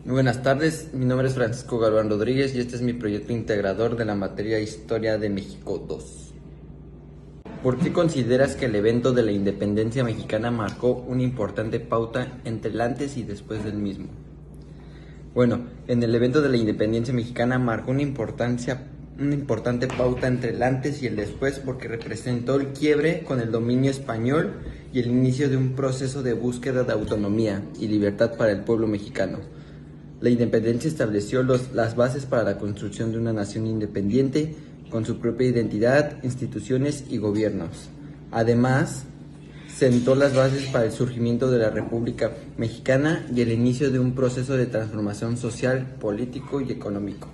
Muy buenas tardes, mi nombre es Francisco Galván Rodríguez y este es mi proyecto integrador de la materia Historia de México 2. ¿Por qué consideras que el evento de la independencia mexicana marcó una importante pauta entre el antes y después del mismo? Bueno, en el evento de la independencia mexicana marcó una importante pauta entre el antes y el después porque representó el quiebre con el dominio español y el inicio de un proceso de búsqueda de autonomía y libertad para el pueblo mexicano. La independencia estableció las bases para la construcción de una nación independiente con su propia identidad, instituciones y gobiernos. Además, sentó las bases para el surgimiento de la República Mexicana y el inicio de un proceso de transformación social, político y económico.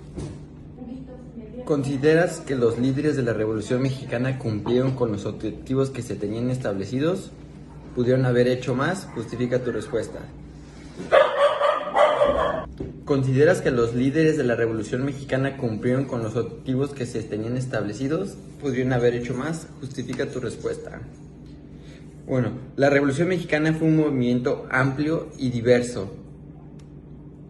¿Consideras que los líderes de la Revolución Mexicana cumplieron con los objetivos que se tenían establecidos? ¿Pudieron haber hecho más? Justifica tu respuesta. ¿Consideras que los líderes de la Revolución Mexicana cumplieron con los objetivos que se tenían establecidos? ¿Pudieron haber hecho más? Justifica tu respuesta. Bueno, la Revolución Mexicana fue un movimiento amplio y diverso,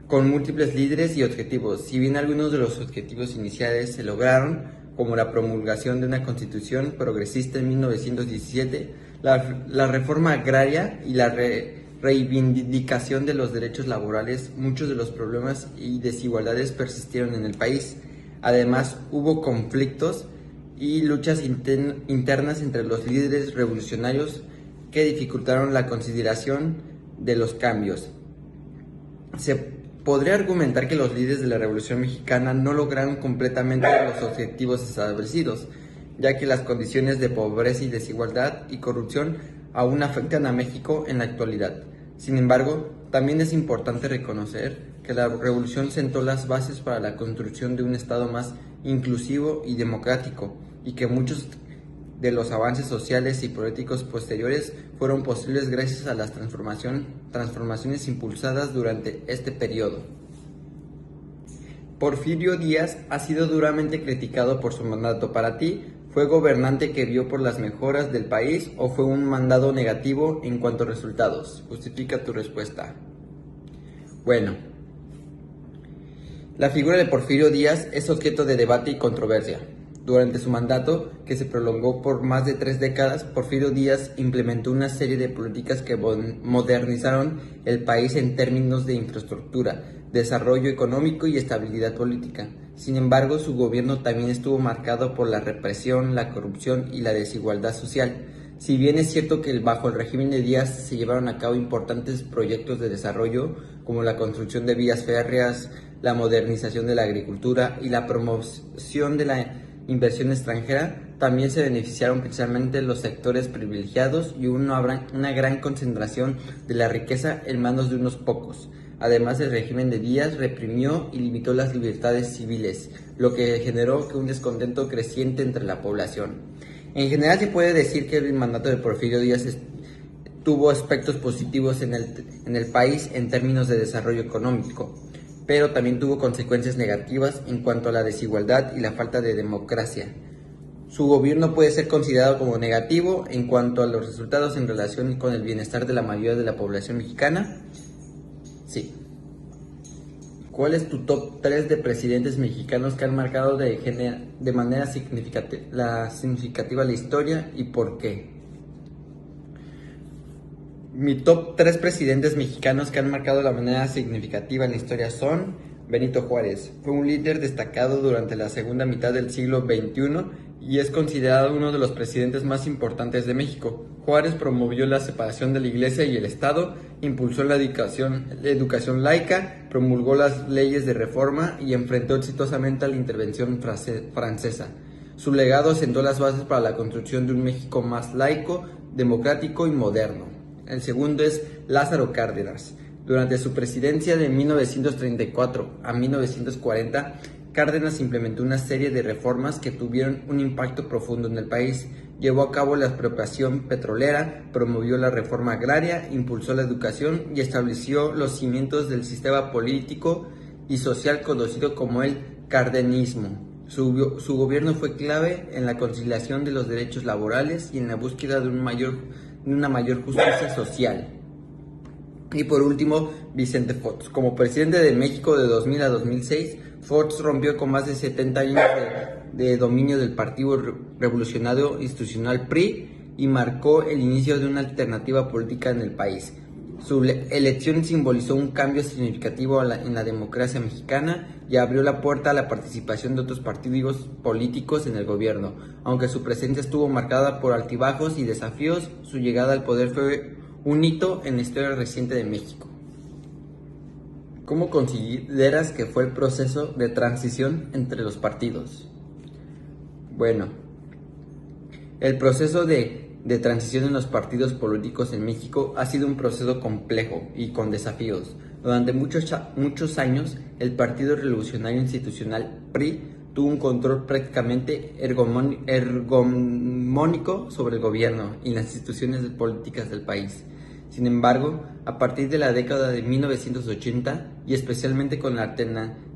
con múltiples líderes y objetivos. Si bien algunos de los objetivos iniciales se lograron, como la promulgación de una constitución progresista en 1917, la reforma agraria y la reivindicación de los derechos laborales, muchos de los problemas y desigualdades persistieron en el país. Además, hubo conflictos y luchas internas entre los líderes revolucionarios que dificultaron la consideración de los cambios. Se podría argumentar que los líderes de la Revolución Mexicana no lograron completamente los objetivos establecidos, ya que las condiciones de pobreza y desigualdad y corrupción aún afectan a México en la actualidad. Sin embargo, también es importante reconocer que la revolución sentó las bases para la construcción de un Estado más inclusivo y democrático, y que muchos de los avances sociales y políticos posteriores fueron posibles gracias a las transformaciones impulsadas durante este periodo. Porfirio Díaz ha sido duramente criticado por su mandato. Para ti, ¿fue gobernante que vio por las mejoras del país o fue un mandato negativo en cuanto a resultados? Justifica tu respuesta. Bueno, la figura de Porfirio Díaz es objeto de debate y controversia. Durante su mandato, que se prolongó por más de 3 décadas, Porfirio Díaz implementó una serie de políticas que modernizaron el país en términos de infraestructura, desarrollo económico y estabilidad política. Sin embargo, su gobierno también estuvo marcado por la represión, la corrupción y la desigualdad social. Si bien es cierto que bajo el régimen de Díaz se llevaron a cabo importantes proyectos de desarrollo, como la construcción de vías férreas, la modernización de la agricultura y la promoción de la inversión extranjera, también se beneficiaron principalmente los sectores privilegiados y una gran concentración de la riqueza en manos de unos pocos. Además, el régimen de Díaz reprimió y limitó las libertades civiles, lo que generó un descontento creciente entre la población. En general, se puede decir que el mandato de Porfirio Díaz tuvo aspectos positivos en el país en términos de desarrollo económico, pero también tuvo consecuencias negativas en cuanto a la desigualdad y la falta de democracia. Su gobierno puede ser considerado como negativo en cuanto a los resultados en relación con el bienestar de la mayoría de la población mexicana. Sí. ¿Cuál es tu top 3 de presidentes mexicanos que han marcado de manera significativa la historia y por qué? Mi top 3 presidentes mexicanos que han marcado de manera significativa en la historia son: Benito Juárez. Fue un líder destacado durante la segunda mitad del siglo XXI y es considerado uno de los presidentes más importantes de México. Juárez promovió la separación de la Iglesia y el Estado, impulsó la educación laica, promulgó las leyes de reforma y enfrentó exitosamente a la intervención francesa. Su legado sentó las bases para la construcción de un México más laico, democrático y moderno. El segundo es Lázaro Cárdenas. Durante su presidencia de 1934 a 1940, Cárdenas implementó una serie de reformas que tuvieron un impacto profundo en el país. Llevó a cabo la expropiación petrolera, promovió la reforma agraria, impulsó la educación y estableció los cimientos del sistema político y social conocido como el cardenismo. Su gobierno fue clave en la conciliación de los derechos laborales y en la búsqueda de una mayor justicia social. Y por último, Vicente Fox. Como presidente de México de 2000 a 2006, Fox rompió con más de 70 años de dominio del Partido Revolucionario Institucional PRI y marcó el inicio de una alternativa política en el país. Su elección simbolizó un cambio significativo en la democracia mexicana y abrió la puerta a la participación de otros partidos políticos en el gobierno. Aunque su presencia estuvo marcada por altibajos y desafíos, su llegada al poder fue un hito en la historia reciente de México. ¿Cómo consideras que fue el proceso de transición entre los partidos? Bueno, el proceso de transición en los partidos políticos en México ha sido un proceso complejo y con desafíos. Durante muchos años, el Partido Revolucionario Institucional PRI tuvo un control prácticamente hegemónico sobre el gobierno y las instituciones políticas del país. Sin embargo, a partir de la década de 1980 y especialmente con la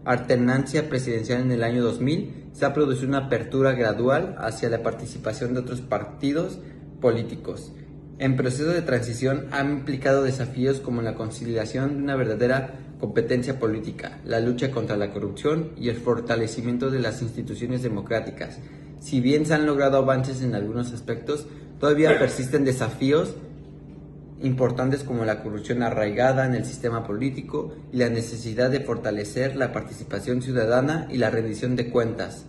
alternancia presidencial en el año 2000, se ha producido una apertura gradual hacia la participación de otros partidos políticos. En proceso de transición ha implicado desafíos como la conciliación de una verdadera competencia política, la lucha contra la corrupción y el fortalecimiento de las instituciones democráticas. Si bien se han logrado avances en algunos aspectos, todavía persisten desafíos importantes como la corrupción arraigada en el sistema político y la necesidad de fortalecer la participación ciudadana y la rendición de cuentas.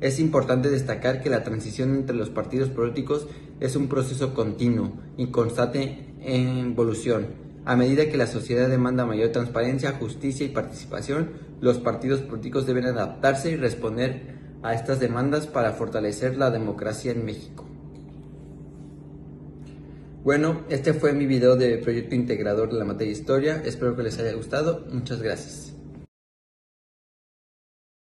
Es importante destacar que la transición entre los partidos políticos es un proceso continuo y constante en evolución. A medida que la sociedad demanda mayor transparencia, justicia y participación, los partidos políticos deben adaptarse y responder a estas demandas para fortalecer la democracia en México. Bueno, este fue mi video de proyecto integrador de la materia de historia. Espero que les haya gustado. Muchas gracias.